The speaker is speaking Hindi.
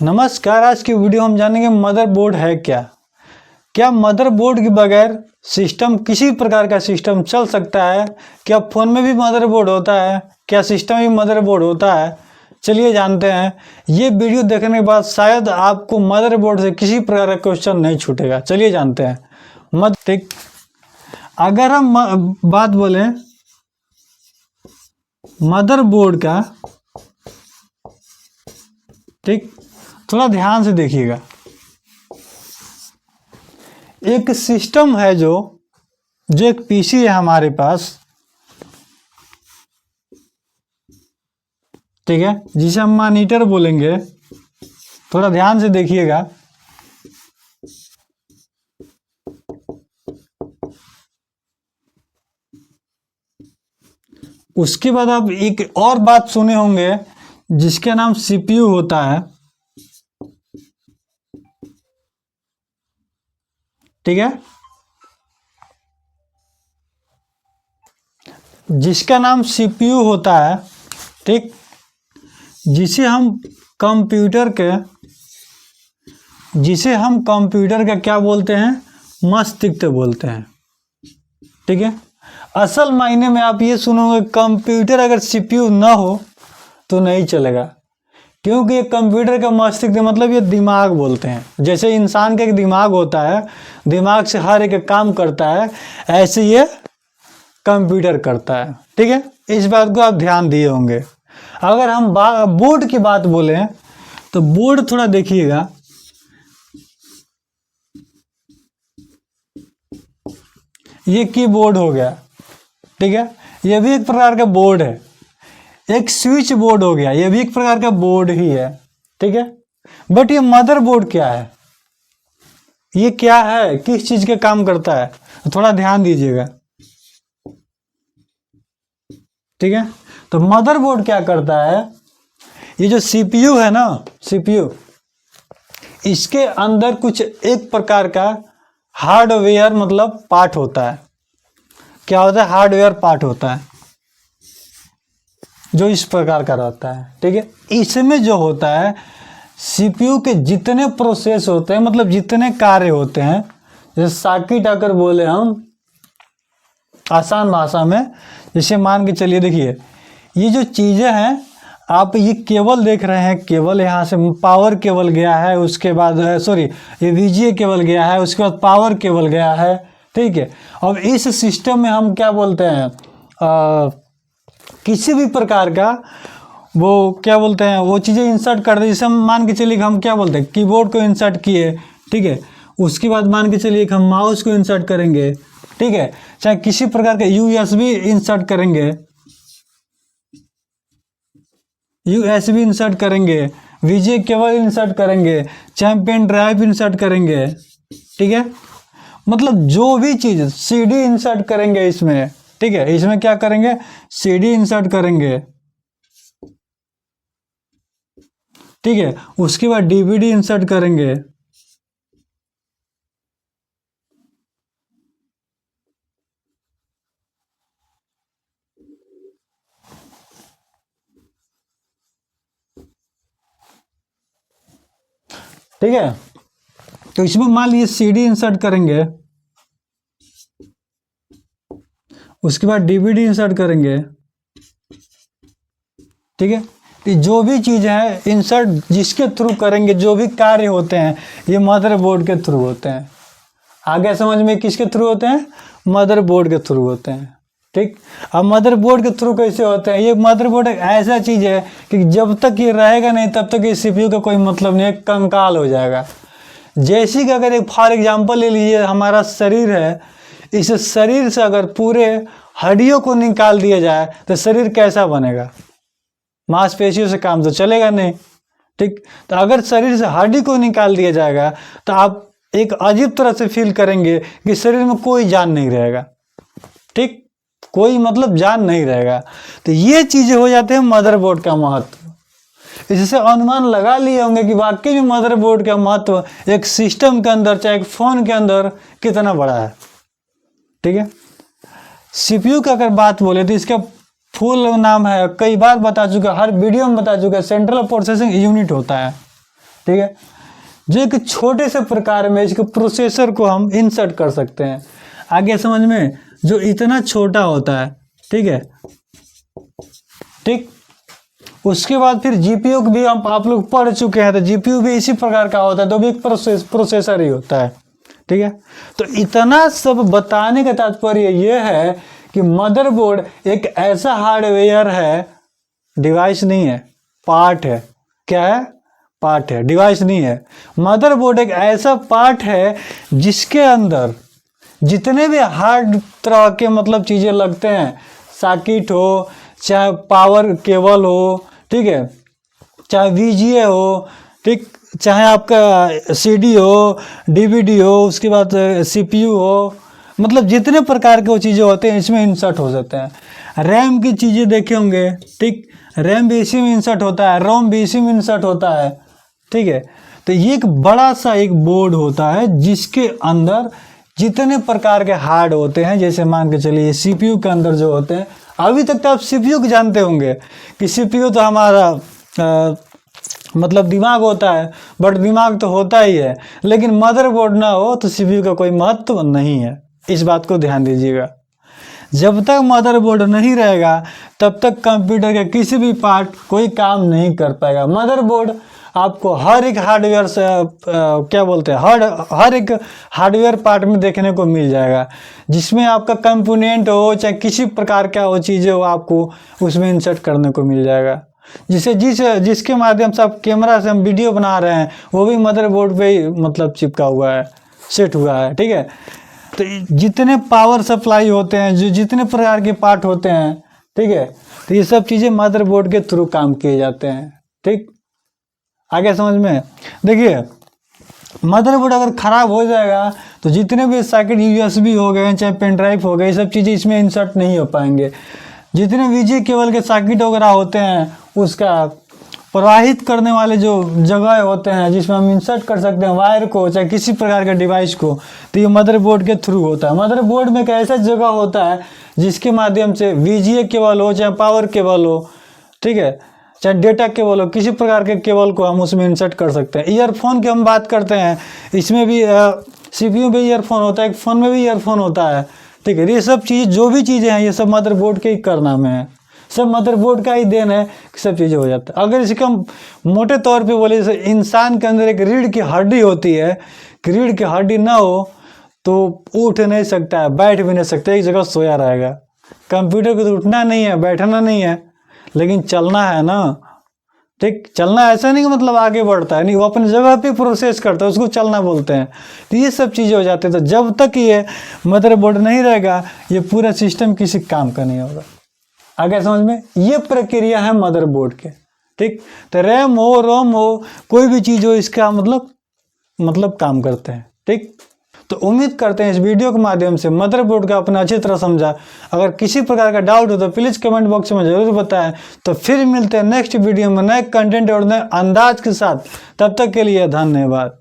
नमस्कार। आज की वीडियो हम जानेंगे मदरबोर्ड है क्या। क्या मदरबोर्ड के बगैर सिस्टम किसी प्रकार का सिस्टम चल सकता है? क्या फ़ोन में भी मदरबोर्ड होता है? क्या सिस्टम भी मदरबोर्ड होता है? चलिए जानते हैं। ये वीडियो देखने के बाद शायद आपको मदरबोर्ड से किसी प्रकार का क्वेश्चन नहीं छूटेगा। चलिए जानते हैं। ठीक, अगर हम बात बोलें मदरबोर्ड का, ठीक, थोड़ा ध्यान से देखिएगा। एक सिस्टम है जो एक पीसी है हमारे पास, ठीक है, जिसे हम मॉनिटर बोलेंगे। थोड़ा ध्यान से देखिएगा। उसके बाद आप एक और बात सुने होंगे जिसका नाम सीपीयू होता है, ठीक है, जिसका नाम सीपीयू होता है, ठीक, जिसे हम कंप्यूटर का क्या बोलते हैं? मस्तिष्क बोलते हैं, ठीक है। असल मायने में आप ये सुनोगे कंप्यूटर अगर सीपीयू ना हो तो नहीं चलेगा, क्योंकि ये कंप्यूटर का मस्तिष्क मतलब ये दिमाग बोलते हैं। जैसे इंसान का एक दिमाग होता है, दिमाग से हर एक काम करता है, ऐसे ये कंप्यूटर करता है, ठीक है। इस बात को आप ध्यान दिए होंगे। अगर हम बोर्ड की बात बोलें तो बोर्ड थोड़ा देखिएगा। ये कीबोर्ड हो गया, ठीक है, ये भी एक प्रकार का बोर्ड है। एक स्विच बोर्ड हो गया, ये भी एक प्रकार का बोर्ड ही है, ठीक है। बट ये मदरबोर्ड क्या है? ये क्या है, किस चीज के काम करता है? थोड़ा ध्यान दीजिएगा, ठीक है। तो मदरबोर्ड क्या करता है? ये जो सीपीयू है ना, सीपीयू, इसके अंदर कुछ एक प्रकार का हार्डवेयर मतलब पार्ट होता है। क्या होता है? हार्डवेयर पार्ट होता है जो इस प्रकार का रहता है, ठीक है। इसमें जो होता है, सीपीयू के जितने प्रोसेस होते हैं, मतलब जितने कार्य होते हैं, जैसे सर्किट अगर बोले हम आसान भाषा में, जैसे मान के चलिए, देखिए ये जो चीज़ें हैं, आप ये केबल देख रहे हैं, केबल यहाँ से पावर केबल गया है, उसके बाद ये वीजीए केबल गया है, उसके बाद पावर केबल गया है, ठीक है। अब इस सिस्टम में हम क्या बोलते हैं, किसी भी प्रकार का वो क्या बोलते हैं, वो चीज़ें इंसर्ट कर दे। जैसे हम मान के चलिए हम क्या बोलते हैं, कीबोर्ड को इंसर्ट किए, ठीक है। उसके बाद मान के चलिए हम माउस को इंसर्ट करेंगे, ठीक है, चाहे किसी प्रकार का यूएसबी इंसर्ट करेंगे, यूएसबी इंसर्ट करेंगे, वीजीए केबल इंसर्ट करेंगे, चाहे पेन ड्राइव इंसर्ट करेंगे, ठीक है। मतलब जो भी चीज़, सीडी इंसर्ट करेंगे इसमें, ठीक है, इसमें क्या करेंगे, सीडी इंसर्ट करेंगे, ठीक है। उसके बाद डीवीडी इंसर्ट करेंगे, ठीक है। तो इसमें मान लीजिए सीडी इंसर्ट करेंगे, उसके बाद डीवीडी इंसर्ट करेंगे, ठीक है। तो जो भी चीज़ है इंसर्ट जिसके थ्रू करेंगे, जो भी कार्य होते हैं, ये मदरबोर्ड के थ्रू होते हैं। आगे समझ में किसके थ्रू होते हैं? मदरबोर्ड के थ्रू होते हैं, ठीक। अब मदरबोर्ड के थ्रू कैसे होते हैं? ये मदरबोर्ड एक ऐसा चीज़ है कि जब तक ये रहेगा नहीं तब तक इस सीपीयू का कोई मतलब नहीं है, कंकाल हो जाएगा। जैसे कि अगर एक फॉर एग्जांपल ले लीजिए, हमारा शरीर है, इस शरीर से अगर पूरे हड्डियों को निकाल दिया जाए तो शरीर कैसा बनेगा? मांसपेशियों से काम तो चलेगा नहीं, ठीक। तो अगर शरीर से हड्डी को निकाल दिया जाएगा तो आप एक अजीब तरह से फील करेंगे कि शरीर में कोई जान नहीं रहेगा, ठीक, कोई मतलब जान नहीं रहेगा। तो ये चीजें हो जाते हैं मदरबोर्ड का महत्व। इससे अनुमान लगा लिए होंगे कि वाकई में मदरबोर्ड का महत्व एक सिस्टम के अंदर, चाहे एक फोन के अंदर, कितना बड़ा है, ठीक है। सीपीयू की अगर बात बोले तो इसका फुल नाम है, कई बार बता चुका, हर वीडियो में बता चुका, सेंट्रल प्रोसेसिंग यूनिट होता है, ठीक है, जो एक छोटे से प्रकार में इसके प्रोसेसर को हम इंसर्ट कर सकते हैं। आगे समझ में, जो इतना छोटा होता है, ठीक है, ठीक। उसके बाद फिर जीपीयू भी हम आप लोग पढ़ चुके हैं, तो जीपीयू भी इसी प्रकार का होता है, तो भी एक प्रोसेसर ही होता है, ठीक है। तो इतना सब बताने का तात्पर्य यह है कि मदरबोर्ड एक ऐसा हार्डवेयर है, डिवाइस नहीं है, पार्ट है। क्या है? पार्ट है, डिवाइस नहीं है। मदरबोर्ड एक ऐसा पार्ट है जिसके अंदर जितने भी हार्ड तरह के मतलब चीज़ें लगते हैं, सर्किट हो, चाहे पावर केबल हो, ठीक है, चाहे वीजीए हो, ठीक, चाहे आपका सीडी हो, डीवीडी हो, उसके बाद सीपीयू हो, मतलब जितने प्रकार के वो चीज़ें होते हैं इसमें इंसर्ट हो जाते हैं। रैम की चीज़ें देखे होंगे, ठीक, रैम भी इसी में इंसर्ट होता है, रोम भी इसी में इंसर्ट होता है, ठीक है। तो ये एक बड़ा सा एक बोर्ड होता है जिसके अंदर जितने प्रकार के हार्ड होते हैं, जैसे मान के चलिए सीपीयू के अंदर जो होते हैं, अभी तक तो आप सीपीयू को जानते होंगे कि सीपीयू तो हमारा मतलब दिमाग होता है, बट दिमाग तो होता ही है, लेकिन मदरबोर्ड ना हो तो सीपीयू का कोई महत्व नहीं है। इस बात को ध्यान दीजिएगा। जब तक मदरबोर्ड नहीं रहेगा तब तक कंप्यूटर के किसी भी पार्ट कोई काम नहीं कर पाएगा। मदरबोर्ड आपको हर एक हार्डवेयर से क्या बोलते हैं, हर एक हार्डवेयर पार्ट में देखने को मिल जाएगा, जिसमें आपका कंपोनेंट हो चाहे किसी प्रकार का वो चीज़ें हो, आपको उसमें इंसर्ट करने को मिल जाएगा। जिसके माध्यम से आप कैमरा से हम वीडियो बना रहे हैं, वो भी मदरबोर्ड पे ही मतलब चिपका हुआ है, सेट हुआ है, ठीक है। तो जितने पावर सप्लाई होते हैं, जो जितने प्रकार के पार्ट होते हैं, ठीक है, तो ये सब चीज़ें मदरबोर्ड के थ्रू काम किए जाते हैं, ठीक। आगे समझ में, देखिए मदरबोर्ड अगर ख़राब हो जाएगा तो जितने भी सर्किट यूएसबी हो गए, चाहे पेन ड्राइव हो गए, ये सब चीज़ें इसमें इंसर्ट नहीं हो पाएंगे। जितने वीजीए केबल के सर्किट वगैरह होते हैं, उसका प्रवाहित करने वाले जो जगह होते हैं जिसमें हम इंसर्ट कर सकते हैं वायर को, चाहे किसी प्रकार के डिवाइस को, तो ये मदरबोर्ड के थ्रू होता है। मदरबोर्ड में एक ऐसा जगह होता है जिसके माध्यम से वीजीए केबल हो, चाहे पावर केबल हो, ठीक है, चाहे डेटा केबल हो, किसी प्रकार के केबल को हम उसमें इंसर्ट कर सकते हैं। ईयरफोन की हम बात करते हैं, इसमें भी सीपीयू में ईयरफोन होता है, एक फ़ोन में भी ईयरफोन होता है, ठीक है। ये सब चीज़ जो भी चीज़ें हैं ये सब मदरबोर्ड के ही करना में है, सब मदरबोर्ड का ही देन है कि सब चीज़ें हो जाता है। अगर इसका हम मोटे तौर पे बोले, जैसे इंसान के अंदर एक रीढ़ की हड्डी होती है, कि रीढ़ की हड्डी ना हो तो उठ नहीं सकता है, बैठ भी नहीं सकता, एक जगह सोया रहेगा। कंप्यूटर को तो उठना नहीं है, बैठना नहीं है, लेकिन चलना है ना, ठीक। चलना ऐसा नहीं कि मतलब आगे बढ़ता है, नहीं, वो अपनी जगह पे प्रोसेस करता है, उसको चलना बोलते हैं। तो ये सब चीज़ें हो जाती है। तो जब तक ये मदरबोर्ड नहीं रहेगा ये पूरा सिस्टम किसी काम का नहीं होगा। आगे समझ में, ये प्रक्रिया है मदरबोर्ड के, ठीक। तो रैम हो, रोम हो, कोई भी चीज़ हो, इसका मतलब काम करते हैं, ठीक। तो उम्मीद करते हैं इस वीडियो के माध्यम से मदरबोर्ड का अपना अच्छी तरह समझा। अगर किसी प्रकार का डाउट हो तो प्लीज़ कमेंट बॉक्स में ज़रूर बताएं। तो फिर मिलते हैं नेक्स्ट वीडियो में नए कंटेंट और नए अंदाज के साथ। तब तक के लिए धन्यवाद।